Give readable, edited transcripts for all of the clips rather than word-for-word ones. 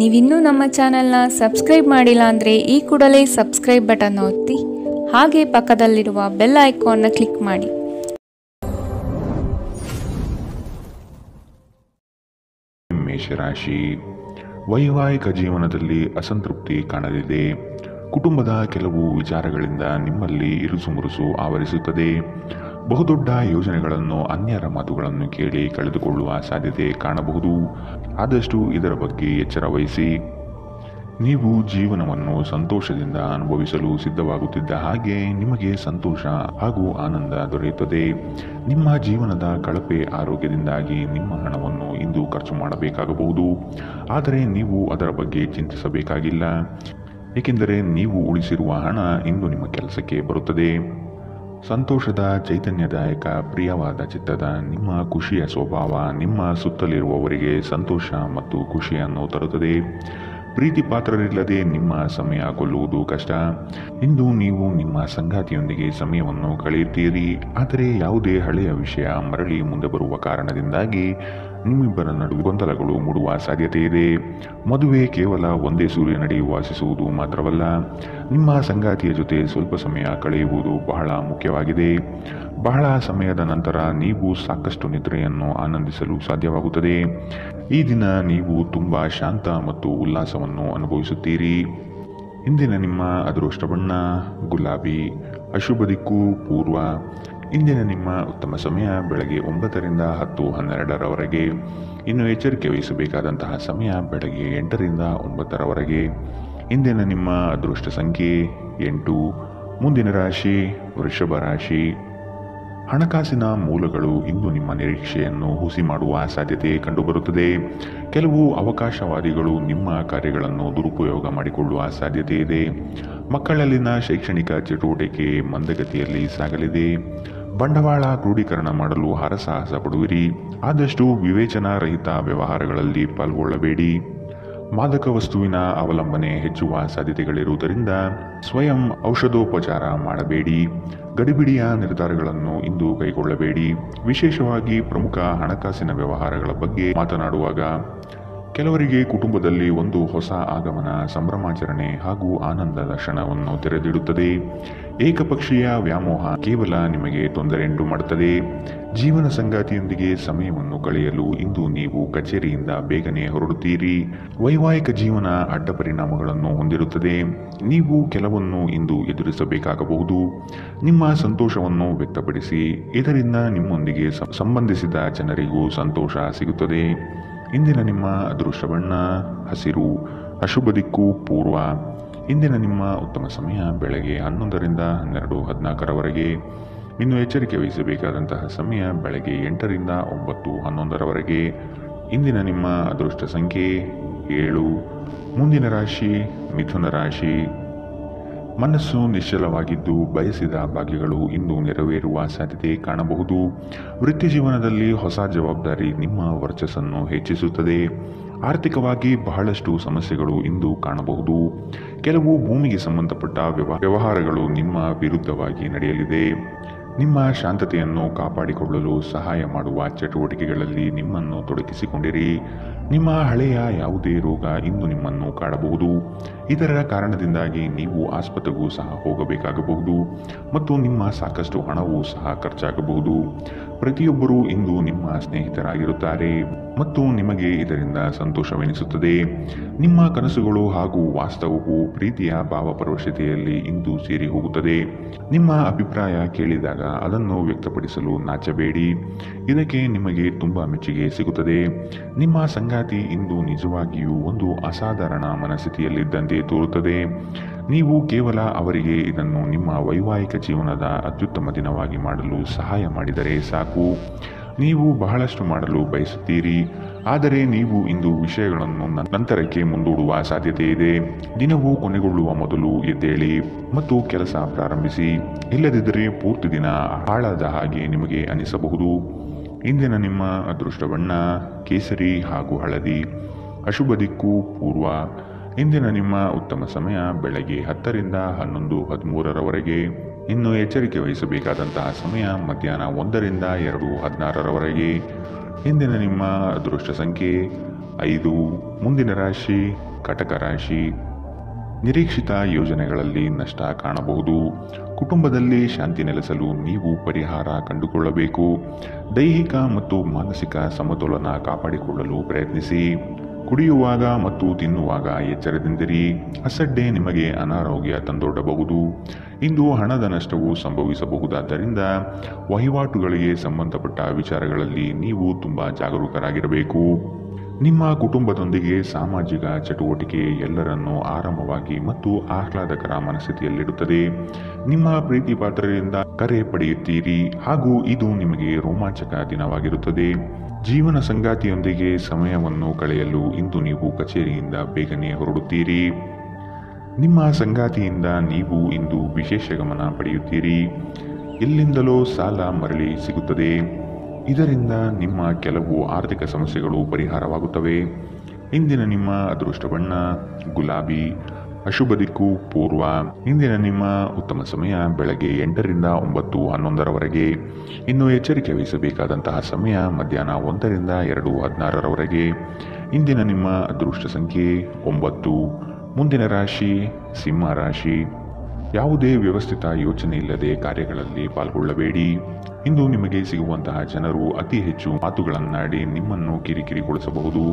ನೀವಿನ್ನೂ ನಮ್ಮ ಚಾನೆಲ್ನ ಸಬ್ಸ್ಕ್ರೈಬ್ ಮಾಡಿಲ್ಲ ಅಂದರೆ ಈ ಕೂಡಲೇ ಸಬ್ಸ್ಕ್ರೈಬ್ ಬಟನ್ ಒತ್ತಿ ಹಾಗೆ ಪಕ್ಕದಲ್ಲಿರುವ ಬೆಲ್ ಐಕಾನ್ನ ಕ್ಲಿಕ್ ಮಾಡಿ. ಮೇಷರಾಶಿ, ವೈವಾಹಿಕ ಜೀವನದಲ್ಲಿ ಅಸಂತೃಪ್ತಿ ಕಾಣಲಿದೆ. ಕುಟುಂಬದ ಕೆಲವು ವಿಚಾರಗಳಿಂದ ನಿಮ್ಮಲ್ಲಿ ಇರುಸುಮುರುಸು ಆವರಿಸುತ್ತದೆ. ಬಹುದೊಡ್ಡ ಯೋಜನೆಗಳನ್ನು ಅನ್ಯರ ಮಾತುಗಳನ್ನು ಕೇಳಿ ಕಳೆದುಕೊಳ್ಳುವ ಸಾಧ್ಯತೆ ಕಾಣಬಹುದು. ಆದಷ್ಟು ಇದರ ಬಗ್ಗೆ ಎಚ್ಚರ ವಹಿಸಿ. ನೀವು ಜೀವನವನ್ನು ಸಂತೋಷದಿಂದ ಅನುಭವಿಸಲು ಸಿದ್ಧವಾಗುತ್ತಿದ್ದ ಹಾಗೆ ನಿಮಗೆ ಸಂತೋಷ ಹಾಗೂ ಆನಂದ ದೊರೆಯುತ್ತದೆ. ನಿಮ್ಮ ಜೀವನದ ಕಳಪೆ ಆರೋಗ್ಯದಿಂದಾಗಿ ನಿಮ್ಮ ಹಣವನ್ನು ಇಂದು ಖರ್ಚು ಮಾಡಬೇಕಾಗಬಹುದು. ಆದರೆ ನೀವು ಅದರ ಬಗ್ಗೆ ಚಿಂತಿಸಬೇಕಾಗಿಲ್ಲ, ಏಕೆಂದರೆ ನೀವು ಉಳಿಸಿರುವ ಹಣ ಇಂದು ನಿಮ್ಮ ಕೆಲಸಕ್ಕೆ ಬರುತ್ತದೆ. ಸಂತೋಷದ ಚೈತನ್ಯದಾಯಕ ಪ್ರಿಯವಾದ ಚಿತ್ತದ ನಿಮ್ಮ ಖುಷಿಯ ಸ್ವಭಾವ ನಿಮ್ಮ ಸುತ್ತಲಿರುವವರಿಗೆ ಸಂತೋಷ ಮತ್ತು ಖುಷಿಯನ್ನು ತರುತ್ತದೆ. ಪ್ರೀತಿ ಪಾತ್ರರಿಲ್ಲದೆ ನಿಮ್ಮ ಸಮಯ ಕೊಲ್ಲುವುದು ಕಷ್ಟ. ಇಂದು ನೀವು ನಿಮ್ಮ ಸಂಗಾತಿಯೊಂದಿಗೆ ಸಮಯವನ್ನು ಕಳೆಯುತ್ತೀರಿ. ಆದರೆ ಯಾವುದೇ ಹಳೆಯ ವಿಷಯ ಮರಳಿ ಮುಂದೆ ಬರುವ ಕಾರಣದಿಂದಾಗಿ ನಿಮ್ಮಿಬ್ಬರ ನಡುವೆ ಗೊಂದಲಗಳು ಮೂಡುವ ಸಾಧ್ಯತೆ ಇದೆ. ಮದುವೆ ಕೇವಲ ಒಂದೇ ಸೂರ್ಯನಡಿ ವಾಸಿಸುವುದು ಮಾತ್ರವಲ್ಲ, ನಿಮ್ಮ ಸಂಗಾತಿಯ ಜೊತೆ ಸ್ವಲ್ಪ ಸಮಯ ಕಳೆಯುವುದು ಬಹಳ ಮುಖ್ಯವಾಗಿದೆ. ಬಹಳ ಸಮಯದ ನಂತರ ನೀವು ಸಾಕಷ್ಟು ನಿದ್ರೆಯನ್ನು ಆನಂದಿಸಲು ಸಾಧ್ಯವಾಗುತ್ತದೆ. ಈ ದಿನ ನೀವು ತುಂಬ ಶಾಂತ ಮತ್ತು ಉಲ್ಲಾಸವನ್ನು ಅನುಭವಿಸುತ್ತೀರಿ. ಇಂದಿನ ನಿಮ್ಮ ಅದೃಷ್ಟ ಬಣ್ಣ ಗುಲಾಬಿ, ಅಶುಭ ದಿಕ್ಕು ಪೂರ್ವ. ಇಂದಿನ ನಿಮ್ಮ ಉತ್ತಮ ಸಮಯ ಬೆಳಗ್ಗೆ 9ರಿಂದ 10:12ರವರೆಗೆ. ಇನ್ನು ಎಚ್ಚರಿಕೆ ವಹಿಸಬೇಕಾದಂತಹ ಸಮಯ ಬೆಳಗ್ಗೆ 8ರಿಂದ 9ರವರೆಗೆ. ಇಂದಿನ ನಿಮ್ಮ ಅದೃಷ್ಟ ಸಂಖ್ಯೆ 8. ಮುಂದಿನ ರಾಶಿ ವೃಷಭ ರಾಶಿ. ಹಣಕಾಸಿನ ಮೂಲಗಳು ಇಂದು ನಿಮ್ಮ ನಿರೀಕ್ಷೆಯನ್ನು ಹುಸಿ ಮಾಡುವ ಸಾಧ್ಯತೆ ಕಂಡುಬರುತ್ತದೆ. ಕೆಲವು ಅವಕಾಶವಾದಿಗಳು ನಿಮ್ಮ ಕಾರ್ಯಗಳನ್ನು ದುರುಪಯೋಗ ಮಾಡಿಕೊಳ್ಳುವ ಸಾಧ್ಯತೆ ಇದೆ. ಮಕ್ಕಳಲ್ಲಿನ ಶೈಕ್ಷಣಿಕ ಚಟುವಟಿಕೆ ಮಂದಗತಿಯಲ್ಲಿ ಸಾಗಲಿದೆ. ಬಂಡವಾಳ ಕ್ರೋಢೀಕರಣ ಮಾಡಲು ಹರಸಾಹಸ ಪಡುವಿರಿ. ಆದಷ್ಟು ವಿವೇಚನಾ ರಹಿತ ವ್ಯವಹಾರಗಳಲ್ಲಿ ಪಾಲ್ಗೊಳ್ಳಬೇಡಿ. ಮಾದಕ ವಸ್ತುವಿನ ಅವಲಂಬನೆ ಹೆಚ್ಚುವ ಸಾಧ್ಯತೆಗಳಿರುವುದರಿಂದ ಸ್ವಯಂ ಔಷಧೋಪಚಾರ ಮಾಡಬೇಡಿ. ಗಡಿಬಿಡಿಯ ನಿರ್ಧಾರಗಳನ್ನು ಇಂದು ಕೈಗೊಳ್ಳಬೇಡಿ. ವಿಶೇಷವಾಗಿ ಪ್ರಮುಖ ಹಣಕಾಸಿನ ವ್ಯವಹಾರಗಳ ಬಗ್ಗೆ ಮಾತನಾಡುವಾಗ ಕೆಲವರಿಗೆ ಕುಟುಂಬದಲ್ಲಿ ಒಂದು ಹೊಸ ಆಗಮನ, ಸಂಭ್ರಮಾಚರಣೆ ಹಾಗೂ ಆನಂದದ ಕ್ಷಣವನ್ನು ತೆರೆದಿಡುತ್ತದೆ. ಏಕಪಕ್ಷೀಯ ವ್ಯಾಮೋಹ ಕೇವಲ ನಿಮಗೆ ತೊಂದರೆಯುಂಟು ಮಾಡುತ್ತದೆ. ಜೀವನ ಸಂಗಾತಿಯೊಂದಿಗೆ ಸಮಯವನ್ನು ಕಳೆಯಲು ಇಂದು ನೀವು ಕಚೇರಿಯಿಂದ ಬೇಗನೆ ಹೊರಡುತ್ತೀರಿ. ವೈವಾಹಿಕ ಜೀವನ ಅಡ್ಡ ಪರಿಣಾಮಗಳನ್ನು ಹೊಂದಿರುತ್ತದೆ. ನೀವು ಕೆಲವನ್ನು ಇಂದು ಎದುರಿಸಬೇಕಾಗಬಹುದು. ನಿಮ್ಮ ಸಂತೋಷವನ್ನು ವ್ಯಕ್ತಪಡಿಸಿ. ಇದರಿಂದ ನಿಮ್ಮೊಂದಿಗೆ ಸಂಬಂಧಿಸಿದ ಜನರಿಗೂ ಸಂತೋಷ ಸಿಗುತ್ತದೆ. ಇಂದಿನ ನಿಮ್ಮ ಅದೃಷ್ಟ ಬಣ್ಣ ಹಸಿರು, ಅಶುಭ ದಿಕ್ಕು ಪೂರ್ವ. ಇಂದಿನ ನಿಮ್ಮ ಉತ್ತಮ ಸಮಯ ಬೆಳಗ್ಗೆ 11ರಿಂದ 12:14ರವರೆಗೆ. ಇನ್ನು ಎಚ್ಚರಿಕೆ ವಹಿಸಬೇಕಾದಂತಹ ಸಮಯ ಬೆಳಗ್ಗೆ 8ರಿಂದ 9:11ರವರೆಗೆ. ಇಂದಿನ ನಿಮ್ಮ ಅದೃಷ್ಟ ಸಂಖ್ಯೆ 7. ಮುಂದಿನ ರಾಶಿ ಮಿಥುನ ರಾಶಿ. ಮನಸ್ಸು ನಿಶ್ಚಲವಾಗಿದ್ದು ಬಯಸಿದ ಭಾಗ್ಯಗಳು ಇಂದು ನೆರವೇರುವ ಸಾಧ್ಯತೆ ಕಾಣಬಹುದು. ವೃತ್ತಿ ಜೀವನದಲ್ಲಿ ಹೊಸ ಜವಾಬ್ದಾರಿ ನಿಮ್ಮ ವರ್ಚಸ್ಸನ್ನು ಹೆಚ್ಚಿಸುತ್ತದೆ. ಆರ್ಥಿಕವಾಗಿ ಬಹಳಷ್ಟು ಸಮಸ್ಯೆಗಳು ಇಂದು ಕಾಣಬಹುದು. ಕೆಲವು ಭೂಮಿಗೆ ಸಂಬಂಧಪಟ್ಟ ವ್ಯವಹಾರಗಳು ನಿಮ್ಮ ವಿರುದ್ಧವಾಗಿ ನಡೆಯಲಿದೆ. ನಿಮ್ಮ ಶಾಂತತೆಯನ್ನು ಕಾಪಾಡಿಕೊಳ್ಳಲು ಸಹಾಯ ಮಾಡುವ ಚಟುವಟಿಕೆಗಳಲ್ಲಿ ನಿಮ್ಮನ್ನು ತೊಡಗಿಸಿಕೊಂಡಿರಿ. ನಿಮ್ಮ ಹಳೆಯ ಯಾವುದೇ ರೋಗ ಇಂದು ನಿಮ್ಮನ್ನು ಕಾಡಬಹುದು. ಇದರ ಕಾರಣದಿಂದಾಗಿ ನೀವು ಆಸ್ಪತ್ರೆಗೂ ಸಹ ಹೋಗಬೇಕಾಗಬಹುದು ಮತ್ತು ನಿಮ್ಮ ಸಾಕಷ್ಟು ಹಣವೂ ಸಹ ಖರ್ಚಾಗಬಹುದು. ಪ್ರತಿಯೊಬ್ಬರೂ ಇಂದು ನಿಮ್ಮ ಸ್ನೇಹಿತರಾಗಿರುತ್ತಾರೆ ಮತ್ತು ನಿಮಗೆ ಇದರಿಂದ ಸಂತೋಷವೆನಿಸುತ್ತದೆ. ನಿಮ್ಮ ಕನಸುಗಳು ಹಾಗೂ ವಾಸ್ತವವು ಪ್ರೀತಿಯ ಭಾವಪರವಶತೆಯಲ್ಲಿ ಇಂದು ಸೇರಿ ಹೋಗುತ್ತದೆ. ನಿಮ್ಮ ಅಭಿಪ್ರಾಯ ಕೇಳಿದಾಗ ಅದನ್ನು ವ್ಯಕ್ತಪಡಿಸಲು ನಾಚಬೇಡಿ. ಇದಕ್ಕೆ ನಿಮಗೆ ತುಂಬ ಮೆಚ್ಚುಗೆ ಸಿಗುತ್ತದೆ. ನಿಮ್ಮ ಸಂಗಾತಿ ಇಂದು ನಿಜವಾಗಿಯೂ ಒಂದು ಅಸಾಧಾರಣ ಮನಸ್ಥಿತಿಯಲ್ಲಿದ್ದಂತೆ ತೋರುತ್ತದೆ. ನೀವು ಕೇವಲ ಅವರಿಗೆ ಇದನ್ನು ನಿಮ್ಮ ವೈವಾಹಿಕ ಜೀವನದ ಅತ್ಯುತ್ತಮ ದಿನವಾಗಿ ಮಾಡಲು ಸಹಾಯ ಮಾಡಿದರೆ ಸಾಕು. ನೀವು ಬಹಳಷ್ಟು ಮಾಡಲು ಬಯಸುತ್ತೀರಿ, ಆದರೆ ನೀವು ಇಂದು ವಿಷಯಗಳನ್ನು ನಂತರಕ್ಕೆ ಮುಂದೂಡುವ ಸಾಧ್ಯತೆ ಇದೆ. ದಿನವು ಕೊನೆಗೊಳ್ಳುವ ಮೊದಲು ಎದ್ದೇಳಿ ಮತ್ತು ಕೆಲಸ ಪ್ರಾರಂಭಿಸಿ. ಇಲ್ಲದಿದ್ದರೆ ಪೂರ್ತಿ ದಿನ ಹಾಳಾದ ಹಾಗೆ ನಿಮಗೆ ಅನಿಸಬಹುದು. ಇಂದಿನ ನಿಮ್ಮ ಅದೃಷ್ಟ ಬಣ್ಣ ಕೇಸರಿ ಹಾಗೂ ಹಳದಿ, ಅಶುಭ ದಿಕ್ಕು ಪೂರ್ವ. ಇಂದಿನ ನಿಮ್ಮ ಉತ್ತಮ ಸಮಯ ಬೆಳಗ್ಗೆ 10ರಿಂದ 11:13ರವರೆಗೆ. ಇನ್ನು ಎಚ್ಚರಿಕೆ ವಹಿಸಬೇಕಾದಂತಹ ಸಮಯ ಮಧ್ಯಾಹ್ನ 1ರಿಂದ 2:16ರವರೆಗೆ. ಇಂದಿನ ನಿಮ್ಮ ಅದೃಷ್ಟ ಸಂಖ್ಯೆ 5. ಮುಂದಿನ ರಾಶಿ ಕಟಕ ರಾಶಿ. ನಿರೀಕ್ಷಿತ ಯೋಜನೆಗಳಲ್ಲಿ ನಷ್ಟ ಕಾಣಬಹುದು. ಕುಟುಂಬದಲ್ಲಿ ಶಾಂತಿ ನೆಲೆಸಲು ನೀವು ಪರಿಹಾರ ಕಂಡುಕೊಳ್ಳಬೇಕು. ದೈಹಿಕ ಮತ್ತು ಮಾನಸಿಕ ಸಮತೋಲನ ಕಾಪಾಡಿಕೊಳ್ಳಲು ಪ್ರಯತ್ನಿಸಿ. ಕುಡಿಯುವಾಗ ಮತ್ತು ತಿನ್ನುವಾಗ ಎಚ್ಚರದಿಂದಿರಿ. ಅಸಡ್ಡೆ ನಿಮಗೆ ಅನಾರೋಗ್ಯ ತಂದೊಡ್ಡಬಹುದು. ಇಂದು ಹಣದ ನಷ್ಟವು ಸಂಭವಿಸಬಹುದಾದ್ದರಿಂದ ವಹಿವಾಟುಗಳಿಗೆ ಸಂಬಂಧಪಟ್ಟ ವಿಚಾರಗಳಲ್ಲಿ ನೀವು ತುಂಬ ಜಾಗರೂಕರಾಗಿರಬೇಕು. ನಿಮ್ಮ ಕುಟುಂಬದೊಂದಿಗೆ ಸಾಮಾಜಿಕ ಚಟುವಟಿಕೆ ಎಲ್ಲರನ್ನೂ ಆರಾಮವಾಗಿ ಮತ್ತು ಆಹ್ಲಾದಕರ ಮನಸ್ಥಿತಿಯಲ್ಲಿಡುತ್ತದೆ. ನಿಮ್ಮ ಪ್ರೀತಿ ಪಾತ್ರರಿಂದ ಕರೆ ಪಡೆಯುತ್ತೀರಿ ಹಾಗೂ ಇದು ನಿಮಗೆ ರೋಮಾಂಚಕ ದಿನವಾಗಿರುತ್ತದೆ. ಜೀವನ ಸಂಗಾತಿಯೊಂದಿಗೆ ಸಮಯವನ್ನು ಕಳೆಯಲು ಇಂದು ನೀವು ಕಚೇರಿಯಿಂದ ಬೇಗನೆ ಹೊರಡುತ್ತೀರಿ. ನಿಮ್ಮ ಸಂಗಾತಿಯಿಂದ ನೀವು ಇಂದು ವಿಶೇಷ ಗಮನ ಪಡೆಯುತ್ತೀರಿ. ಎಲ್ಲಿಂದಲೋ ಸಾಲ ಮರಳಿ ಸಿಗುತ್ತದೆ. ಇದರಿಂದ ನಿಮ್ಮ ಕೆಲವು ಆರ್ಥಿಕ ಸಮಸ್ಯೆಗಳು ಪರಿಹಾರವಾಗುತ್ತವೆ. ಇಂದಿನ ನಿಮ್ಮ ಅದೃಷ್ಟ ಬಣ್ಣ ಗುಲಾಬಿ. ಅಶುಭ ದಿಕ್ಕು ಪೂರ್ವ. ಇಂದಿನ ನಿಮ್ಮ ಉತ್ತಮ ಸಮಯ ಬೆಳಗ್ಗೆ 8ರಿಂದ 9:11ರವರೆಗೆ. ಇನ್ನು ಎಚ್ಚರಿಕೆ ವಹಿಸಬೇಕಾದಂತಹ ಸಮಯ ಮಧ್ಯಾಹ್ನ 1ರಿಂದ 2:16ರವರೆಗೆ. ಇಂದಿನ ನಿಮ್ಮ ಅದೃಷ್ಟ ಸಂಖ್ಯೆ 9. ಮುಂದಿನ ರಾಶಿ ಸಿಂಹ ರಾಶಿ. ಯಾವುದೇ ವ್ಯವಸ್ಥಿತ ಯೋಚನೆ ಇಲ್ಲದೆ ಕಾರ್ಯಗಳಲ್ಲಿ ಪಾಲ್ಗೊಳ್ಳಬೇಡಿ. ಇಂದು ನಿಮಗೆ ಸಿಗುವಂತಹ ಜನರು ಅತಿ ಹೆಚ್ಚು ಮಾತುಗಳನ್ನಾಡಿ ನಿಮ್ಮನ್ನು ಕಿರಿಕಿರಿಗೊಳಿಸಬಹುದು.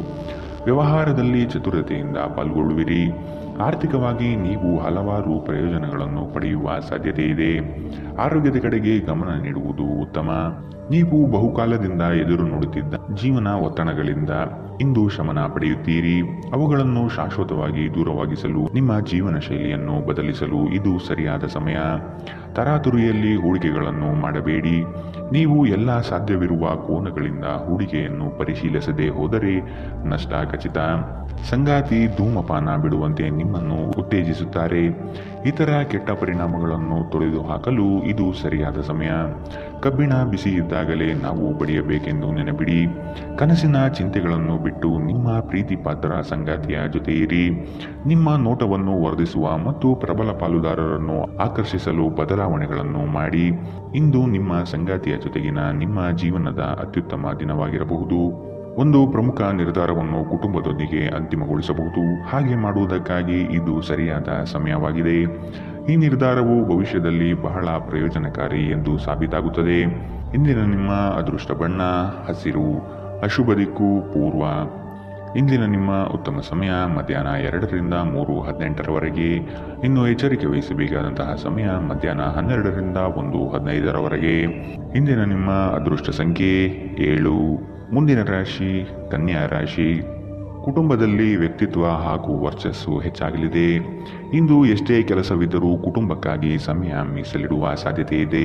ವ್ಯವಹಾರದಲ್ಲಿ ಚತುರತೆಯಿಂದ ಪಾಲ್ಗೊಳ್ಳುವಿರಿ. ಆರ್ಥಿಕವಾಗಿ ನೀವು ಹಲವಾರು ಪ್ರಯೋಜನಗಳನ್ನು ಪಡೆಯುವ ಸಾಧ್ಯತೆ ಇದೆ. ಆರೋಗ್ಯದ ಕಡೆಗೆ ಗಮನ ನೀಡುವುದು ಉತ್ತಮ. ನೀವು ಬಹುಕಾಲದಿಂದ ಎದುರು ನೋಡುತ್ತಿದ್ದ ಜೀವನ ಒತ್ತಡಗಳಿಂದ ಇಂದು ಶಮನ ಪಡೆಯುತ್ತೀರಿ. ಅವುಗಳನ್ನು ಶಾಶ್ವತವಾಗಿ ದೂರವಾಗಿಸಲು ನಿಮ್ಮ ಜೀವನ ಶೈಲಿಯನ್ನು ಬದಲಿಸಲು ಇದು ಸರಿಯಾದ ಸಮಯ. ತರಾತುರಿಯಲ್ಲಿ ಹೂಡಿಕೆಗಳನ್ನು ಮಾಡಬೇಡಿ. ನೀವು ಎಲ್ಲ ಸಾಧ್ಯವಿರುವ ಕೋನಗಳಿಂದ ಹೂಡಿಕೆಯನ್ನು ಪರಿಶೀಲಿಸದೆ ಹೋದರೆ ನಷ್ಟ ಖಚಿತ. ಸಂಗಾತಿ ಧೂಮಪಾನ ಬಿಡುವಂತೆ ನಿಮ್ಮನ್ನು ಉತ್ತೇಜಿಸುತ್ತಾರೆ. ಇತರ ಕೆಟ್ಟ ಪರಿಣಾಮಗಳನ್ನು ತೊಡೆದುಹಾಕಲು ಇದು ಸರಿಯಾದ ಸಮಯ. ಕಬ್ಬಿಣ ಬಿಸಿ ಇದ್ದಾಗಲೇ ನಾವು ಬಡಿಯಬೇಕೆಂದು ನೆನಪಿಡಿ. ಕನಸಿನ ಚಿಂತೆಗಳನ್ನು ಬಿಟ್ಟು ನಿಮ್ಮ ಪ್ರೀತಿ ಪಾತ್ರ ಸಂಗಾತಿಯ ಜೊತೆ ಇರಿ. ನಿಮ್ಮ ನೋಟವನ್ನು ವರ್ಧಿಸುವ ಮತ್ತು ಪ್ರಬಲ ಪಾಲುದಾರರನ್ನು ಆಕರ್ಷಿಸಲು ಬದಲಾವಣೆಗಳನ್ನು ಮಾಡಿ. ಇಂದು ನಿಮ್ಮ ಸಂಗಾತಿಯ ಜೊತೆಗಿನ ನಿಮ್ಮ ಜೀವನದ ಅತ್ಯುತ್ತಮ ದಿನವಾಗಿರಬಹುದು. ಒಂದು ಪ್ರಮುಖ ನಿರ್ಧಾರವನ್ನು ಕುಟುಂಬದೊಂದಿಗೆ ಅಂತಿಮಗೊಳಿಸಬಹುದು. ಹಾಗೆ ಮಾಡುವುದಕ್ಕಾಗಿ ಇದು ಸರಿಯಾದ ಸಮಯವಾಗಿದೆ. ಈ ನಿರ್ಧಾರವು ಭವಿಷ್ಯದಲ್ಲಿ ಬಹಳ ಪ್ರಯೋಜನಕಾರಿ ಎಂದು ಸಾಬೀತಾಗುತ್ತದೆ. ಇಂದಿನ ನಿಮ್ಮ ಅದೃಷ್ಟ ಬಣ್ಣ ಹಸಿರು. ಅಶುಭ ದಿಕ್ಕು ಪೂರ್ವ. ಇಂದಿನ ನಿಮ್ಮ ಉತ್ತಮ ಸಮಯ ಮಧ್ಯಾಹ್ನ 2ರಿಂದ 3:18ರವರೆಗೆ. ಇನ್ನು ಎಚ್ಚರಿಕೆ ವಹಿಸಬೇಕಾದಂತಹ ಸಮಯ ಮಧ್ಯಾಹ್ನ 12ರಿಂದ 1:15ರವರೆಗೆ. ಇಂದಿನ ನಿಮ್ಮ ಅದೃಷ್ಟ ಸಂಖ್ಯೆ 7. ಮುಂದಿನ ರಾಶಿ ಕನ್ಯಾ ರಾಶಿ. ಕುಟುಂಬದಲ್ಲಿ ವ್ಯಕ್ತಿತ್ವ ಹಾಗೂ ವರ್ಚಸ್ಸು ಹೆಚ್ಚಾಗಲಿದೆ. ಇಂದು ಎಷ್ಟೇ ಕೆಲಸವಿದ್ದರೂ ಕುಟುಂಬಕ್ಕಾಗಿ ಸಮಯ ಮೀಸಲಿಡುವ ಸಾಧ್ಯತೆ ಇದೆ.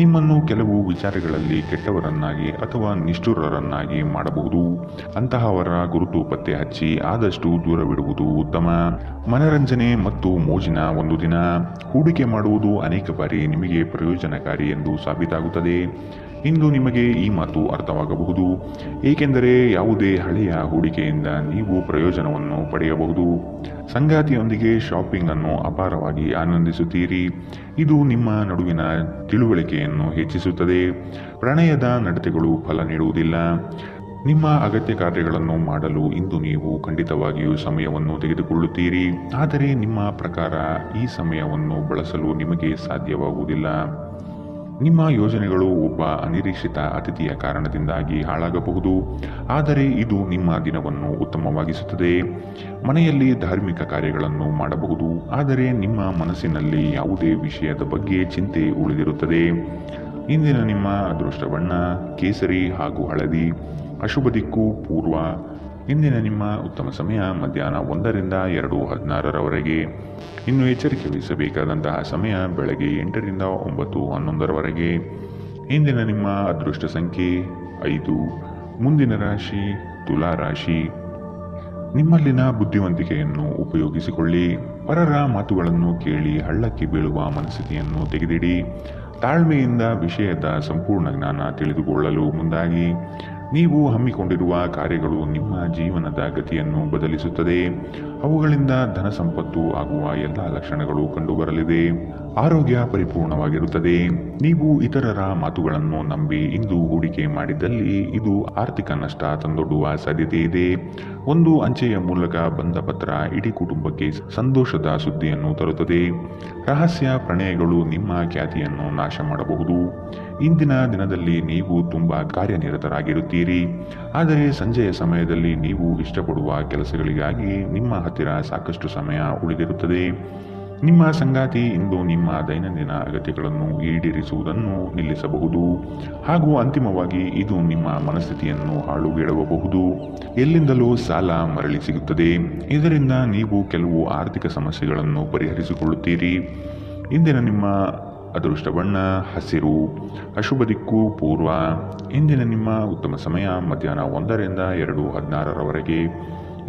ನಿಮ್ಮನ್ನು ಕೆಲವು ವಿಚಾರಗಳಲ್ಲಿ ಕೆಟ್ಟವರನ್ನಾಗಿ ಅಥವಾ ನಿಷ್ಠುರರನ್ನಾಗಿ ಮಾಡಬಹುದು. ಅಂತಹವರ ಗುರುತು ಪತ್ತೆ ಹಚ್ಚಿ ಆದಷ್ಟು ದೂರವಿಡುವುದು ಉತ್ತಮ. ಮನರಂಜನೆ ಮತ್ತು ಮೋಜಿನ ಒಂದು ದಿನ. ಹೂಡಿಕೆ ಮಾಡುವುದು ಅನೇಕ ಬಾರಿ ನಿಮಗೆ ಪ್ರಯೋಜನಕಾರಿ ಎಂದು ಸಾಬೀತಾಗುತ್ತದೆ. ಇಂದು ನಿಮಗೆ ಈ ಮಾತು ಅರ್ಥವಾಗಬಹುದು, ಏಕೆಂದರೆ ಯಾವುದೇ ಹಳೆಯ ಹೂಡಿಕೆಯಿಂದ ನೀವು ಪ್ರಯೋಜನವನ್ನು ಪಡೆಯಬಹುದು. ಸಂಗಾತಿಯೊಂದಿಗೆ ಶಾಪಿಂಗ್ ಅನ್ನು ಅಪಾರವಾಗಿ ಆನಂದಿಸುತ್ತೀರಿ. ಇದು ನಿಮ್ಮ ನಡುವಿನ ತಿಳುವಳಿಕೆಯನ್ನು ಹೆಚ್ಚಿಸುತ್ತದೆ. ಪ್ರಣಯದ ನಡತೆಗಳು ಫಲ ನೀಡುವುದಿಲ್ಲ. ನಿಮ್ಮ ಅಗತ್ಯ ಕಾರ್ಯಗಳನ್ನು ಮಾಡಲು ಇಂದು ನೀವು ಖಂಡಿತವಾಗಿಯೂ ಸಮಯವನ್ನು ತೆಗೆದುಕೊಳ್ಳುತ್ತೀರಿ. ಆದರೆ ನಿಮ್ಮ ಪ್ರಕಾರ ಈ ಸಮಯವನ್ನು ಬಳಸಲು ನಿಮಗೆ ಸಾಧ್ಯವಾಗುವುದಿಲ್ಲ. ನಿಮ್ಮ ಯೋಜನೆಗಳು ಒಬ್ಬ ಅನಿರೀಕ್ಷಿತ ಅತಿಥಿಯ ಕಾರಣದಿಂದಾಗಿ ಹಾಳಾಗಬಹುದು. ಆದರೆ ಇದು ನಿಮ್ಮ ದಿನವನ್ನು ಉತ್ತಮವಾಗಿಸುತ್ತದೆ. ಮನೆಯಲ್ಲಿ ಧಾರ್ಮಿಕ ಕಾರ್ಯಗಳನ್ನು ಮಾಡಬಹುದು. ಆದರೆ ನಿಮ್ಮ ಮನಸ್ಸಿನಲ್ಲಿ ಯಾವುದೇ ವಿಷಯದ ಬಗ್ಗೆ ಚಿಂತೆ ಉಳಿದಿರುತ್ತದೆ. ಇಂದಿನ ನಿಮ್ಮ ಅದೃಷ್ಟ ಬಣ್ಣ ಕೇಸರಿ ಹಾಗೂ ಹಳದಿ. ಅಶುಭ ದಿಕ್ಕು ಪೂರ್ವ. ಇಂದಿನ ನಿಮ್ಮ ಉತ್ತಮ ಸಮಯ ಮಧ್ಯಾಹ್ನ 1ರಿಂದ 2:16ರವರೆಗೆ. ಇನ್ನು ಎಚ್ಚರಿಕೆ ವಹಿಸಬೇಕಾದಂತಹ ಸಮಯ ಬೆಳಗ್ಗೆ 8ರಿಂದ 9:11ರವರೆಗೆ. ಇಂದಿನ ನಿಮ್ಮ ಅದೃಷ್ಟ ಸಂಖ್ಯೆ 5. ಮುಂದಿನ ರಾಶಿ ತುಲಾ ರಾಶಿ. ನಿಮ್ಮಲ್ಲಿನ ಬುದ್ಧಿವಂತಿಕೆಯನ್ನು ಉಪಯೋಗಿಸಿಕೊಳ್ಳಿ. ಪರರ ಮಾತುಗಳನ್ನು ಕೇಳಿ ಹಳ್ಳಕ್ಕೆ ಬೀಳುವ ಮನಸ್ಥಿತಿಯನ್ನು ತೆಗೆದಿಡಿ. ತಾಳ್ಮೆಯಿಂದ ವಿಷಯದ ಸಂಪೂರ್ಣ ಜ್ಞಾನ ತಿಳಿದುಕೊಳ್ಳಲು ಮುಂದಾಗಿ. ನೀವು ಹಮ್ಮಿಕೊಂಡಿರುವ ಕಾರ್ಯಗಳು ನಿಮ್ಮ ಜೀವನದ ಗತಿಯನ್ನು ಬದಲಿಸುತ್ತದೆ. ಅವುಗಳಿಂದ ಧನ ಸಂಪತ್ತು ಆಗುವ ಎಲ್ಲ ಲಕ್ಷಣಗಳು ಕಂಡುಬರಲಿದೆ. ಆರೋಗ್ಯ ಪರಿಪೂರ್ಣವಾಗಿರುತ್ತದೆ. ನೀವು ಇತರರ ಮಾತುಗಳನ್ನು ನಂಬಿ ಇಂದು ಹೂಡಿಕೆ ಮಾಡಿದ್ದಲ್ಲಿ ಇದು ಆರ್ಥಿಕ ನಷ್ಟ ತಂದೊಡ್ಡುವ ಸಾಧ್ಯತೆ ಇದೆ. ಒಂದು ಅಂಚೆಯ ಮೂಲಕ ಬಂದ ಪತ್ರ ಇಡೀ ಕುಟುಂಬಕ್ಕೆ ಸಂತೋಷದ ಸುದ್ದಿಯನ್ನು ತರುತ್ತದೆ. ರಹಸ್ಯ ಪ್ರಣಯಗಳು ನಿಮ್ಮ ಖ್ಯಾತಿಯನ್ನು ನಾಶ ಮಾಡಬಹುದು. ಇಂದಿನ ದಿನದಲ್ಲಿ ನೀವು ತುಂಬಾ ಕಾರ್ಯನಿರತರಾಗಿರುತ್ತೀರಿ, ಆದರೆ ಸಂಜೆಯ ಸಮಯದಲ್ಲಿ ನೀವು ಇಷ್ಟಪಡುವ ಕೆಲಸಗಳಿಗಾಗಿ ನಿಮ್ಮ ಹತ್ತಿರ ಸಾಕಷ್ಟು ಸಮಯ ಉಳಿದಿರುತ್ತದೆ. ನಿಮ್ಮ ಸಂಗಾತಿ ಇಂದು ನಿಮ್ಮ ದೈನಂದಿನ ಅಗತ್ಯಗಳನ್ನು ಈಡೇರಿಸುವುದನ್ನು ನಿಲ್ಲಿಸಬಹುದು ಹಾಗೂ ಅಂತಿಮವಾಗಿ ಇದು ನಿಮ್ಮ ಮನಸ್ಥಿತಿಯನ್ನು ಹಾಳುಗೆಡವಬಹುದು. ಎಲ್ಲಿಂದಲೂ ಸಾಲ ಮರಳಿ ಸಿಗುತ್ತದೆ. ಇದರಿಂದ ನೀವು ಕೆಲವು ಆರ್ಥಿಕ ಸಮಸ್ಯೆಗಳನ್ನು ಪರಿಹರಿಸಿಕೊಳ್ಳುತ್ತೀರಿ. ಇಂದಿನ ನಿಮ್ಮ ಅದೃಷ್ಟ ಬಣ್ಣ ಹಸಿರು, ಅಶುಭ ದಿಕ್ಕು ಪೂರ್ವ. ಇಂದಿನ ನಿಮ್ಮ ಉತ್ತಮ ಸಮಯ ಮಧ್ಯಾಹ್ನ 1ರಿಂದ 2:16ರವರೆಗೆ.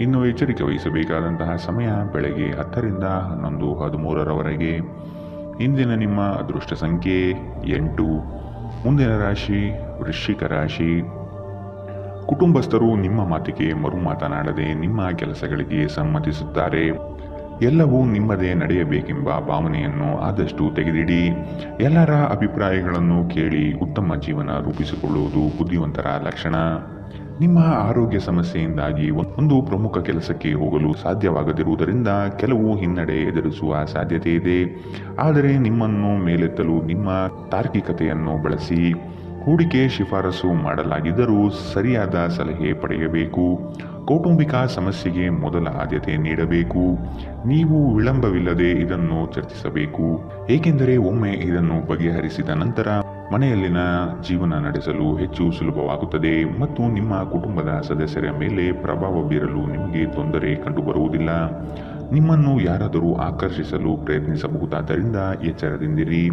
ಇನ್ನು ಎಚ್ಚರಿಕೆ ವಹಿಸಬೇಕಾದಂತಹ ಸಮಯ ಬೆಳಗ್ಗೆ 10ರಿಂದ 11:13ರವರೆಗೆ. ಇಂದಿನ ನಿಮ್ಮ ಅದೃಷ್ಟ ಸಂಖ್ಯೆ 8. ಮುಂದಿನ ರಾಶಿ ವೃಶ್ಚಿಕ ರಾಶಿ. ಕುಟುಂಬಸ್ಥರು ನಿಮ್ಮ ಮಾತಿಗೆ ಮರು ಮಾತನಾಡದೆ ನಿಮ್ಮ ಕೆಲಸಗಳಿಗೆ ಸಮ್ಮತಿಸುತ್ತಾರೆ. ಎಲ್ಲವೂ ನಿಮ್ಮದೇ ನಡೆಯಬೇಕೆಂಬ ಭಾವನೆಯನ್ನು ಆದಷ್ಟು ತೆಗೆದಿಡಿ. ಎಲ್ಲರ ಅಭಿಪ್ರಾಯಗಳನ್ನು ಕೇಳಿ ಉತ್ತಮ ಜೀವನ ರೂಪಿಸಿಕೊಳ್ಳುವುದು ಬುದ್ಧಿವಂತರ ಲಕ್ಷಣ. ನಿಮ್ಮ ಆರೋಗ್ಯ ಸಮಸ್ಯೆಯಿಂದಾಗಿ ಒಂದು ಪ್ರಮುಖ ಕೆಲಸಕ್ಕೆ ಹೋಗಲು ಸಾಧ್ಯವಾಗದಿರುವುದರಿಂದ ಕೆಲವು ಹಿನ್ನಡೆ ಎದುರಿಸುವ ಸಾಧ್ಯತೆ ಇದೆ. ಆದರೆ ನಿಮ್ಮನ್ನು ಮೇಲೆತ್ತಲು ನಿಮ್ಮ ತಾರ್ಕಿಕತೆಯನ್ನು ಬಳಸಿ. ಹೂಡಿಕೆ ಶಿಫಾರಸು ಮಾಡಲಾಗಿದ್ದರೂ ಸರಿಯಾದ ಸಲಹೆ ಪಡೆಯಬೇಕು. ಕೌಟುಂಬಿಕ ಸಮಸ್ಯೆಗೆ ಮೊದಲ ಆದ್ಯತೆ ನೀಡಬೇಕು. ನೀವು ವಿಳಂಬವಿಲ್ಲದೆ ಇದನ್ನು ಚರ್ಚಿಸಬೇಕು, ಏಕೆಂದರೆ ಒಮ್ಮೆ ಇದನ್ನು ಬಗೆಹರಿಸಿದ ನಂತರ ಮನೆಯಲ್ಲಿನ ಜೀವನ ನಡೆಸಲು ಹೆಚ್ಚು ಸುಲಭವಾಗುತ್ತದೆ ಮತ್ತು ನಿಮ್ಮ ಕುಟುಂಬದ ಸದಸ್ಯರ ಮೇಲೆ ಪ್ರಭಾವ ಬೀರಲು ನಿಮಗೆ ತೊಂದರೆ ಕಂಡುಬರುವುದಿಲ್ಲ. ನಿಮ್ಮನ್ನು ಯಾರಾದರೂ ಆಕರ್ಷಿಸಲು ಪ್ರಯತ್ನಿಸಬಹುದಾದ್ದರಿಂದ ಎಚ್ಚರದಿಂದಿರಿ.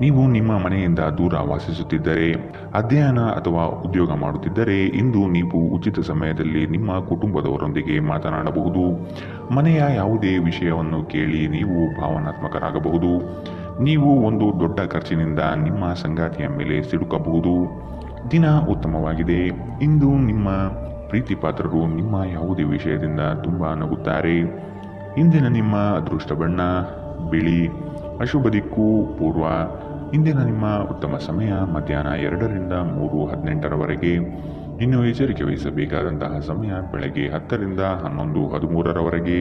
ನೀವು ನಿಮ್ಮ ಮನೆಯಿಂದ ದೂರ ವಾಸಿಸುತ್ತಿದ್ದರೆ, ಅಧ್ಯಯನ ಅಥವಾ ಉದ್ಯೋಗ ಮಾಡುತ್ತಿದ್ದರೆ ಇಂದು ನೀವು ಉಚಿತ ಸಮಯದಲ್ಲಿ ನಿಮ್ಮ ಕುಟುಂಬದವರೊಂದಿಗೆ ಮಾತನಾಡಬಹುದು. ಮನೆಯ ಯಾವುದೇ ವಿಷಯವನ್ನು ಕೇಳಿ ನೀವು ಭಾವನಾತ್ಮಕರಾಗಬಹುದು. ನೀವು ಒಂದು ದೊಡ್ಡ ಖರ್ಚಿನಿಂದ ನಿಮ್ಮ ಸಂಗಾತಿಯ ಮೇಲೆ ಸಿಡುಕಬಹುದು. ದಿನ ಉತ್ತಮವಾಗಿದೆ. ಇಂದು ನಿಮ್ಮ ಪ್ರೀತಿ ಪಾತ್ರರು ನಿಮ್ಮ ಯಾವುದೇ ವಿಷಯದಿಂದ ತುಂಬ ನಗುತ್ತಾರೆ. ಇಂದಿನ ನಿಮ್ಮ ಅದೃಷ್ಟ ಬಣ್ಣ ಬಿಳಿ, ಅಶುಭ ದಿಕ್ಕು ಪೂರ್ವ. ಇಂದಿನ ನಿಮ್ಮ ಉತ್ತಮ ಸಮಯ ಮಧ್ಯಾಹ್ನ 2ರಿಂದ 3:18ರವರೆಗೆ. ಇನ್ನು ಎಚ್ಚರಿಕೆ ವಹಿಸಬೇಕಾದಂತಹ ಸಮಯ ಬೆಳಗ್ಗೆ 10ರಿಂದ 11:13ರವರೆಗೆ.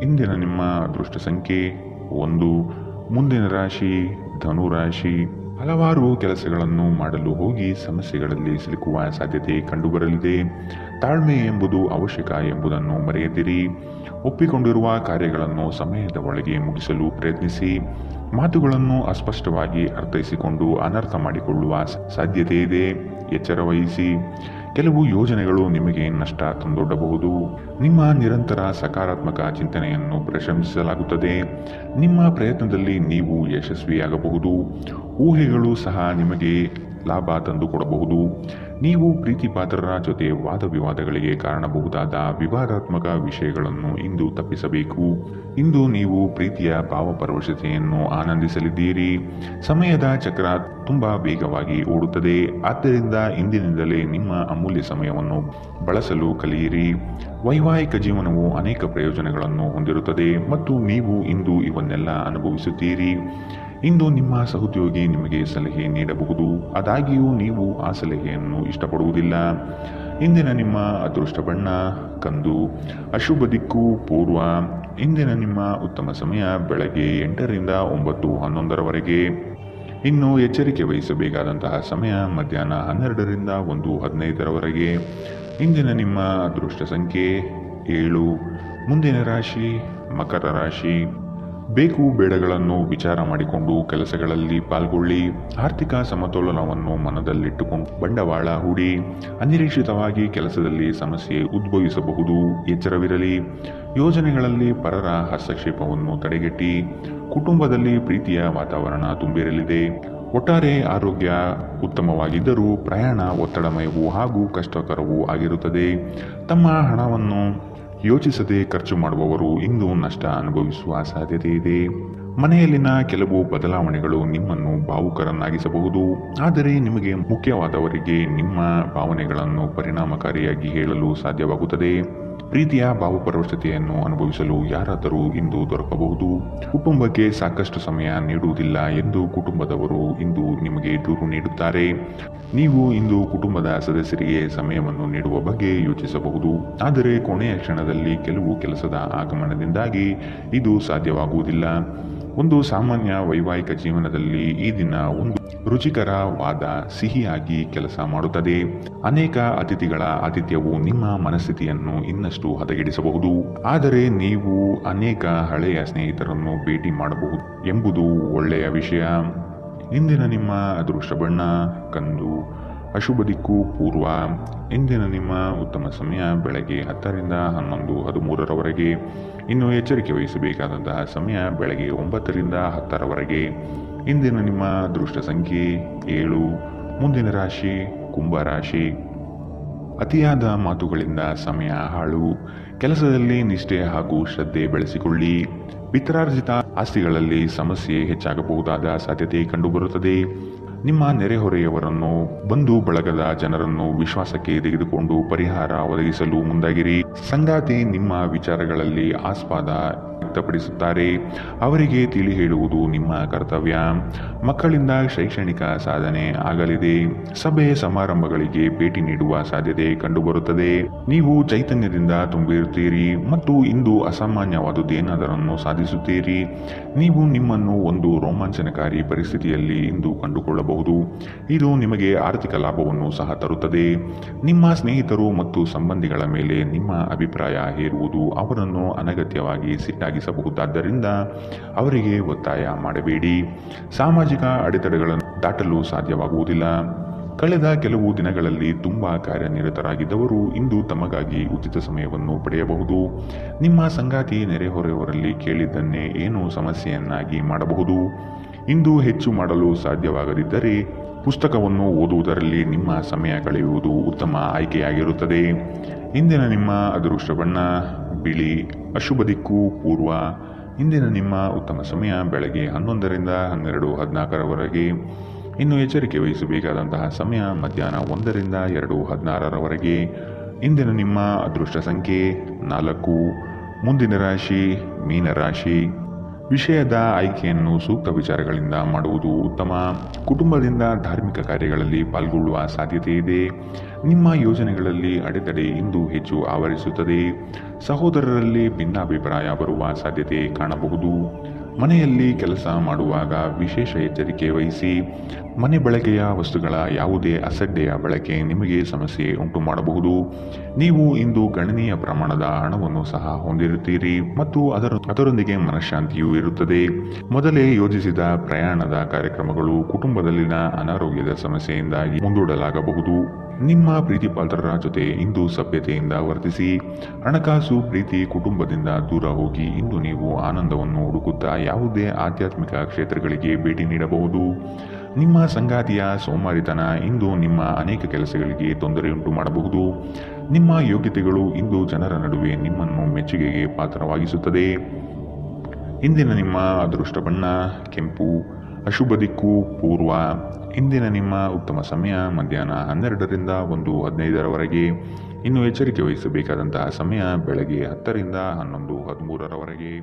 ಇಂದಿನ ನಿಮ್ಮ ಅದೃಷ್ಟ ಸಂಖ್ಯೆ 1. ಮುಂದಿನ ರಾಶಿ ಧನುರಾಶಿ. ಹಲವಾರು ಕೆಲಸಗಳನ್ನು ಮಾಡಲು ಹೋಗಿ ಸಮಸ್ಯೆಗಳಲ್ಲಿ ಸಿಲುಕುವ ಸಾಧ್ಯತೆ ಕಂಡುಬರಲಿದೆ. ತಾಳ್ಮೆ ಎಂಬುದು ಅವಶ್ಯಕ ಎಂಬುದನ್ನು ಮರೆಯದಿರಿ. ಒಪ್ಪಿಕೊಂಡಿರುವ ಕಾರ್ಯಗಳನ್ನು ಸಮಯದ ಒಳಗೆ ಮುಗಿಸಲು ಪ್ರಯತ್ನಿಸಿ. ಮಾತುಗಳನ್ನು ಅಸ್ಪಷ್ಟವಾಗಿ ಅರ್ಥೈಸಿಕೊಂಡು ಅನರ್ಥ ಮಾಡಿಕೊಳ್ಳುವ ಸಾಧ್ಯತೆ ಇದೆ. ಎಚ್ಚರ ವಹಿಸಿ. ಕೆಲವು ಯೋಜನೆಗಳು ನಿಮಗೆ ನಷ್ಟ ತಂದೊಡ್ಡಬಹುದು. ನಿಮ್ಮ ನಿರಂತರ ಸಕಾರಾತ್ಮಕ ಚಿಂತನೆಯನ್ನು ಪ್ರಶಂಸಿಸಲಾಗುತ್ತದೆ. ನಿಮ್ಮ ಪ್ರಯತ್ನದಲ್ಲಿ ನೀವು ಯಶಸ್ವಿಯಾಗಬಹುದು. ಊಹೆಗಳು ಸಹ ನಿಮಗೆ ಲಾಭ ತಂದುಕೊಡಬಹುದು. ನೀವು ಪ್ರೀತಿ ಪಾತ್ರರ ಜೊತೆ ವಾದ ವಿವಾದಗಳಿಗೆ ಕಾರಣಬಹುದಾದ ವಿವಾದಾತ್ಮಕ ವಿಷಯಗಳನ್ನು ಇಂದು ತಪ್ಪಿಸಬೇಕು. ಇಂದು ನೀವು ಪ್ರೀತಿಯ ಭಾವಪರವಶತೆಯನ್ನು ಆನಂದಿಸಲಿದ್ದೀರಿ. ಸಮಯದ ಚಕ್ರ ತುಂಬ ವೇಗವಾಗಿ ಓಡುತ್ತದೆ. ಆದ್ದರಿಂದ ಇಂದಿನಿಂದಲೇ ನಿಮ್ಮ ಅಮೂಲ್ಯ ಸಮಯವನ್ನು ಬಳಸಲು ಕಲಿಯಿರಿ. ವೈವಾಹಿಕ ಜೀವನವು ಅನೇಕ ಪ್ರಯೋಜನಗಳನ್ನು ಹೊಂದಿರುತ್ತದೆ ಮತ್ತು ನೀವು ಇಂದು ಇವನ್ನೆಲ್ಲ ಅನುಭವಿಸುತ್ತೀರಿ. ಇಂದು ನಿಮ್ಮ ಸಹೋದ್ಯೋಗಿ ನಿಮಗೆ ಸಲಹೆ ನೀಡಬಹುದು, ಆದಾಗ್ಯೂ ನೀವು ಆ ಸಲಹೆಯನ್ನು ಇಷ್ಟಪಡುವುದಿಲ್ಲ. ಇಂದಿನ ನಿಮ್ಮ ಅದೃಷ್ಟ ಬಣ್ಣ ಕಂದು, ಅಶುಭ ದಿಕ್ಕು ಪೂರ್ವ. ಇಂದಿನ ನಿಮ್ಮ ಉತ್ತಮ ಸಮಯ ಬೆಳಗ್ಗೆ 8ರಿಂದ 9:11ರವರೆಗೆ. ಇನ್ನು ಎಚ್ಚರಿಕೆ ವಹಿಸಬೇಕಾದಂತಹ ಸಮಯ ಮಧ್ಯಾಹ್ನ 12ರಿಂದ 1:15ರವರೆಗೆ. ಇಂದಿನ ನಿಮ್ಮ ಅದೃಷ್ಟ ಸಂಖ್ಯೆ 7. ಮುಂದಿನ ರಾಶಿ ಮಕರ ರಾಶಿ. ಬೇಕು ಬೇಡಗಳನ್ನು ವಿಚಾರ ಮಾಡಿಕೊಂಡು ಕೆಲಸಗಳಲ್ಲಿ ಪಾಲ್ಗೊಳ್ಳಿ. ಆರ್ಥಿಕ ಸಮತೋಲನವನ್ನು ಮನದಲ್ಲಿಟ್ಟುಕೊಂಡು ಬಂಡವಾಳ ಹೂಡಿ. ಅನಿರೀಕ್ಷಿತವಾಗಿ ಕೆಲಸದಲ್ಲಿ ಸಮಸ್ಯೆ ಉದ್ಭವಿಸಬಹುದು. ಎಚ್ಚರವಿರಲಿ. ಯೋಜನೆಗಳಲ್ಲಿ ಪರರ ಹಸ್ತಕ್ಷೇಪವನ್ನು ತಡೆಗಟ್ಟಿ. ಕುಟುಂಬದಲ್ಲಿ ಪ್ರೀತಿಯ ವಾತಾವರಣ ತುಂಬಿರಲಿದೆ. ಒಟ್ಟಾರೆ ಆರೋಗ್ಯ ಉತ್ತಮವಾಗಿದ್ದರೂ ಪ್ರಯಾಣ ಒತ್ತಡಮಯವೂ ಹಾಗೂ ಕಷ್ಟಕರವೂ ಆಗಿರುತ್ತದೆ. ತಮ್ಮ ಹಣವನ್ನು ಯೋಚಿಸದೆ ಖರ್ಚು ಮಾಡುವವರು ಇಂದು ನಷ್ಟ ಅನುಭವಿಸುವ ಸಾಧ್ಯತೆ ಇದೆ. ಮನೆಯಲ್ಲಿನ ಕೆಲವು ಬದಲಾವಣೆಗಳು ನಿಮ್ಮನ್ನು ಭಾವುಕರನ್ನಾಗಿಸಬಹುದು, ಆದರೆ ನಿಮಗೆ ಮುಖ್ಯವಾದವರಿಗೆ ನಿಮ್ಮ ಭಾವನೆಗಳನ್ನು ಪರಿಣಾಮಕಾರಿಯಾಗಿ ಹೇಳಲು ಸಾಧ್ಯವಾಗುತ್ತದೆ. ಪ್ರೀತಿಯ ಭಾವಪರವಶತೆಯನ್ನು ಅನುಭವಿಸಲು ಯಾರಾದರೂ ಇಂದು ದೊರಕಬಹುದು. ಕುಟುಂಬಕ್ಕೆ ಸಾಕಷ್ಟು ಸಮಯ ನೀಡುವುದಿಲ್ಲ ಎಂದು ಕುಟುಂಬದವರು ಇಂದು ನಿಮಗೆ ದೂರು ನೀಡುತ್ತಾರೆ. ನೀವು ಇಂದು ಕುಟುಂಬದ ಸದಸ್ಯರಿಗೆ ಸಮಯವನ್ನು ನೀಡುವ ಬಗ್ಗೆ ಯೋಚಿಸಬಹುದು, ಆದರೆ ಕೊನೆಯ ಕ್ಷಣದಲ್ಲಿ ಕೆಲವು ಕೆಲಸದ ಆಗಮನದಿಂದಾಗಿ ಇದು ಸಾಧ್ಯವಾಗುವುದಿಲ್ಲ. ಒಂದು ಸಾಮಾನ್ಯ ವೈವಾಹಿಕ ಜೀವನದಲ್ಲಿ ಈ ದಿನ ಒಂದು ರುಚಿಕರವಾದ ಸಿಹಿಯಾಗಿ ಕೆಲಸ ಮಾಡುತ್ತದೆ. ಅನೇಕ ಅತಿಥಿಗಳ ಆತಿಥ್ಯವು ನಿಮ್ಮ ಮನಸ್ಥಿತಿಯನ್ನು ಇನ್ನಷ್ಟು ಹದಗೆಡಿಸಬಹುದು, ಆದರೆ ನೀವು ಅನೇಕ ಹಳೆಯ ಸ್ನೇಹಿತರನ್ನು ಭೇಟಿ ಮಾಡಬಹುದು ಎಂಬುದು ಒಳ್ಳೆಯ ವಿಷಯ. ಇಂದಿನ ನಿಮ್ಮ ಅದೃಷ್ಟ ಬಣ್ಣ ಕಂದು, ಅಶುಭ ದಿಕ್ಕು ಪೂರ್ವ. ಇಂದಿನ ನಿಮ್ಮ ಉತ್ತಮ ಸಮಯ ಬೆಳಗ್ಗೆ 10 ರಿಂದ 11, 13ರವರೆಗೆ. ಇನ್ನು ಎಚ್ಚರಿಕೆ ವಹಿಸಬೇಕಾದಂತಹ ಸಮಯ ಬೆಳಗ್ಗೆ 9 ರಿಂದ 10ರವರೆಗೆ. ಇಂದಿನ ನಿಮ್ಮ ಅದೃಷ್ಟ ಸಂಖ್ಯೆ 7. ಮುಂದಿನ ರಾಶಿ ಕುಂಭರಾಶಿ. ಅತಿಯಾದ ಮಾತುಗಳಿಂದ ಸಮಯ ಹಾಳು. ಕೆಲಸದಲ್ಲಿ ನಿಷ್ಠೆ ಹಾಗೂ ಶ್ರದ್ಧೆ ಬೆಳೆಸಿಕೊಳ್ಳಿ. ಪಿತ್ರಾರ್ಜಿತ ಆಸ್ತಿಗಳಲ್ಲಿ ಸಮಸ್ಯೆ ಹೆಚ್ಚಾಗಬಹುದಾದ ಸಾಧ್ಯತೆ ಕಂಡುಬರುತ್ತದೆ. ನಿಮ್ಮ ನೆರೆಹೊರೆಯವರನ್ನು, ಬಂಧು ಬಳಗದ ಜನರನ್ನು ವಿಶ್ವಾಸಕ್ಕೆ ತೆಗೆದುಕೊಂಡು ಪರಿಹಾರ ಒದಗಿಸಲು ಮುಂದಾಗಿರಿ. ಸಂಗಾತಿ ನಿಮ್ಮ ವಿಚಾರಗಳಲ್ಲಿ ಆಸ್ಪದ ವ್ಯಕ್ತಪಡಿಸುತ್ತಾರೆ. ಅವರಿಗೆ ತಿಳಿ ಹೇಳುವುದು ನಿಮ್ಮ ಕರ್ತವ್ಯ. ಮಕ್ಕಳಿಂದ ಶೈಕ್ಷಣಿಕ ಸಾಧನೆ ಆಗಲಿದೆ. ಸಭೆ ಸಮಾರಂಭಗಳಿಗೆ ಭೇಟಿ ನೀಡುವ ಸಾಧ್ಯತೆ ಕಂಡುಬರುತ್ತದೆ. ನೀವು ಚೈತನ್ಯದಿಂದ ತುಂಬಿರುತ್ತೀರಿ ಮತ್ತು ಇಂದು ಅಸಾಮಾನ್ಯವಾದುದೇನಾದರನ್ನು ಸಾಧಿಸುತ್ತೀರಿ. ನೀವು ನಿಮ್ಮನ್ನು ಒಂದು ರೋಮಾಂಚನಕಾರಿ ಪರಿಸ್ಥಿತಿಯಲ್ಲಿ ಇಂದು ಕಂಡುಕೊಳ್ಳಬಹುದು. ಇದು ನಿಮಗೆ ಆರ್ಥಿಕ ಲಾಭವನ್ನು ಸಹ ತರುತ್ತದೆ. ನಿಮ್ಮ ಸ್ನೇಹಿತರು ಮತ್ತು ಸಂಬಂಧಿಗಳ ಮೇಲೆ ನಿಮ್ಮ ಅಭಿಪ್ರಾಯ ಹೇರುವುದು ಅವರನ್ನು ಅನಗತ್ಯವಾಗಿ ಸಿಟ್ಟಾಗಿಸಬಹುದಾದ್ದರಿಂದ ಅವರಿಗೆ ಒತ್ತಾಯ ಮಾಡಬೇಡಿ. ಸಾಮಾಜಿಕ ಅಡೆತಡೆಗಳನ್ನು ದಾಟಲು ಸಾಧ್ಯವಾಗುವುದಿಲ್ಲ. ಕಳೆದ ಕೆಲವು ದಿನಗಳಲ್ಲಿ ತುಂಬಾ ಕಾರ್ಯನಿರತರಾಗಿದ್ದವರು ಇಂದು ತಮಗಾಗಿ ಉಚಿತ ಸಮಯವನ್ನು ಪಡೆಯಬಹುದು. ನಿಮ್ಮ ಸಂಗಾತಿ ನೆರೆಹೊರೆಯವರಲ್ಲಿ ಕೇಳಿದ್ದನ್ನೇ ಏನೋ ಸಮಸ್ಯೆಯನ್ನಾಗಿ ಮಾಡಬಹುದು. ಇಂದು ಹೆಚ್ಚು ಮಾಡಲು ಸಾಧ್ಯವಾಗದಿದ್ದರೆ ಪುಸ್ತಕವನ್ನು ಓದುವುದರಲ್ಲಿ ನಿಮ್ಮ ಸಮಯ ಕಳೆಯುವುದು ಉತ್ತಮ ಆಯ್ಕೆಯಾಗಿರುತ್ತದೆ. ಇಂದಿನ ನಿಮ್ಮ ಅದೃಷ್ಟ ಬಣ್ಣ ಬಿಳಿ, ಅಶುಭ ದಿಕ್ಕು ಪೂರ್ವ. ಇಂದಿನ ನಿಮ್ಮ ಉತ್ತಮ ಸಮಯ ಬೆಳಗ್ಗೆ 11 ರಿಂದ 12, 14ರವರೆಗೆ. ಇನ್ನು ಎಚ್ಚರಿಕೆ ವಹಿಸಬೇಕಾದಂತಹ ಸಮಯ ಮಧ್ಯಾಹ್ನ 1 ರಿಂದ 2, 16ರವರೆಗೆ. ಇಂದಿನ ನಿಮ್ಮ ಅದೃಷ್ಟ ಸಂಖ್ಯೆ 4. ಮುಂದಿನ ರಾಶಿ ಮೀನರಾಶಿ. ವಿಷಯದ ಆಯ್ಕೆಯನ್ನು ಸೂಕ್ತ ವಿಚಾರಗಳಿಂದ ಮಾಡುವುದು ಉತ್ತಮ. ಕುಟುಂಬದಿಂದ ಧಾರ್ಮಿಕ ಕಾರ್ಯಗಳಲ್ಲಿ ಪಾಲ್ಗೊಳ್ಳುವ ಸಾಧ್ಯತೆ ಇದೆ. ನಿಮ್ಮ ಯೋಜನೆಗಳಲ್ಲಿ ಅಡೆತಡೆ ಇಂದು ಹೆಚ್ಚು ಆವರಿಸುತ್ತದೆ. ಸಹೋದರರಲ್ಲಿ ಭಿನ್ನಾಭಿಪ್ರಾಯ ಬರುವ ಸಾಧ್ಯತೆ ಕಾಣಬಹುದು. ಮನೆಯಲ್ಲಿ ಕೆಲಸ ಮಾಡುವಾಗ ವಿಶೇಷ ಎಚ್ಚರಿಕೆ ವಹಿಸಿ. ಮನೆ ಬಳಕೆಯ ವಸ್ತುಗಳ ಯಾವುದೇ ಅಸಡ್ಡೆಯ ಬಳಕೆ ನಿಮಗೆ ಸಮಸ್ಯೆ ಉಂಟು ಮಾಡಬಹುದು. ನೀವು ಇಂದು ಗಣನೀಯ ಪ್ರಮಾಣದ ಹಣವನ್ನು ಸಹ ಹೊಂದಿರುತ್ತೀರಿ ಮತ್ತು ಅದರೊಂದಿಗೆ ಮನಃಶಾಂತಿಯೂ ಇರುತ್ತದೆ. ಮೊದಲೇ ಯೋಜಿಸಿದ ಪ್ರಯಾಣದ ಕಾರ್ಯಕ್ರಮಗಳು ಕುಟುಂಬದಲ್ಲಿನ ಅನಾರೋಗ್ಯದ ಸಮಸ್ಯೆಯಿಂದಾಗಿ ಮುಂದೂಡಲಾಗಬಹುದು. ನಿಮ್ಮ ಪ್ರೀತಿಪಾತ್ರರ ಜೊತೆ ಇಂದು ಸಭ್ಯತೆಯಿಂದ ವರ್ತಿಸಿ. ಹಣಕಾಸು ಪ್ರೀತಿ ಕುಟುಂಬದಿಂದ ದೂರ ಹೋಗಿ ಇಂದು ನೀವು ಆನಂದವನ್ನು ಹುಡುಕುತ್ತಾ ಯಾವುದೇ ಆಧ್ಯಾತ್ಮಿಕ ಕ್ಷೇತ್ರಗಳಿಗೆ ಭೇಟಿ ನೀಡಬಹುದು. ನಿಮ್ಮ ಸಂಗಾತಿಯ ಸೋಮಾರಿತನ ಇಂದು ನಿಮ್ಮ ಅನೇಕ ಕೆಲಸಗಳಿಗೆ ತೊಂದರೆಯುಂಟು ಮಾಡಬಹುದು. ನಿಮ್ಮ ಯೋಗ್ಯತೆಗಳು ಇಂದು ಜನರ ನಡುವೆ ನಿಮ್ಮನ್ನು ಮೆಚ್ಚುಗೆಗೆ ಪಾತ್ರವಾಗಿಸುತ್ತದೆ. ಇಂದಿನ ನಿಮ್ಮ ಅದೃಷ್ಟ ಬಣ್ಣ ಕೆಂಪು, ಅಶುಭ ದಿಕ್ಕು ಪೂರ್ವ. ಇಂದಿನ ನಿಮ್ಮ ಉತ್ತಮ ಸಮಯ ಮಧ್ಯಾಹ್ನ 12 ರಿಂದ 1, 15ರವರೆಗೆ. ಇನ್ನು ಎಚ್ಚರಿಕೆ ವಹಿಸಬೇಕಾದಂತಹ ಸಮಯ ಬೆಳಗ್ಗೆ 10 ರಿಂದ 11, 13ರವರೆಗೆ.